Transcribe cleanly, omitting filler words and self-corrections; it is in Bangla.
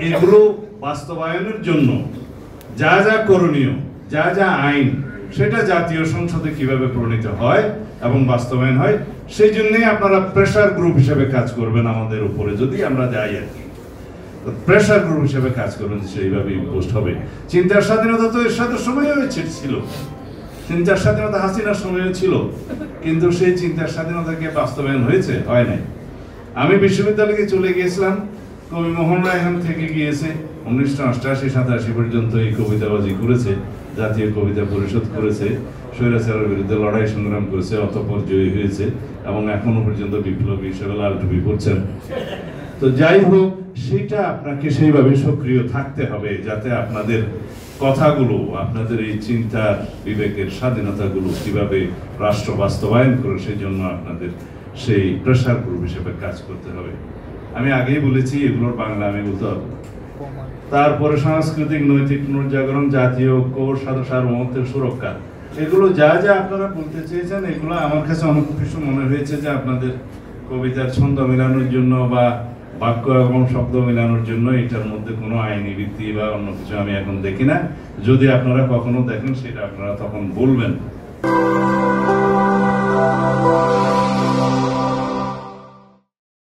এগুলো বাস্তবায়নের জন্য যা যা করণীয়, যা যা আইন, সেটা জাতীয় সংসদে কিভাবে প্রণীত হয় এবং বাস্তবায়ন হয়, সেই জন্যই আপনারা প্রেসার গ্রুপ হিসেবে কাজ করবেন আমাদের উপরে, যদি আমরা যাই আর কি। প্রেসার গ্রুপ হিসেবে কাজ করবেন, সেইভাবেই পোস্ট হবে। চিন্তার স্বাধীনতা তো এরশাদের সময়ও ছিল, চিন্তার স্বাধীনতা হাসিনার সময়ও ছিল, কিন্তু সেই চিন্তার স্বাধীনতাকে বাস্তবায়ন হয়েছে? হয় নাই। আমি বিশ্ববিদ্যালয়ে চলে গিয়েছিলাম, কবি মোহন রায় এখান থেকে গিয়েছে 1988-87 পর্যন্ত এই কবিতাবাজি করেছে, জাতীয় কবিতা পরিষদ করেছে, স্বৈরাচারের বিরুদ্ধে লড়াই সংগ্রাম করেছে, অতঃপর জয়ী হয়েছে এবং এখনো পর্যন্ত বিপ্লবী হিসেবে লাল টুপি পরছেন। তো যাই হোক, সেটা আপনাকে সেইভাবে সক্রিয় থাকতে হবে যাতে আপনাদের কথাগুলো, আপনাদের এই চিন্তার বিবেকের স্বাধীনতাগুলো কিভাবে রাষ্ট্র বাস্তবায়ন করে, সেই জন্য আপনাদের সেই প্রেসার গ্রুপ হিসেবে কাজ করতে হবে। আমি আগেই বলেছি এগুলোর বাংলা আমি বলতে পারবো। তারপরে সাংস্কৃতিক নৈতিক পুনর্জাগরণ, জাতীয় ঐক্য, সার্বভৌমত্বের সুরক্ষা, এগুলো যা যা আপনারা বলতে চেয়েছেন, এগুলো আমার কাছে অনেক কিছু মনে হয়েছে যে আপনাদের কবিতার ছন্দ মেলানোর জন্য বা বাক্য এবং শব্দ মেলানোর জন্য এটার মধ্যে কোনো আইনি ভিত্তি বা অন্য কিছু আমি এখন দেখি না। যদি আপনারা কখনো দেখেন, সেটা আপনারা তখন বলবেন।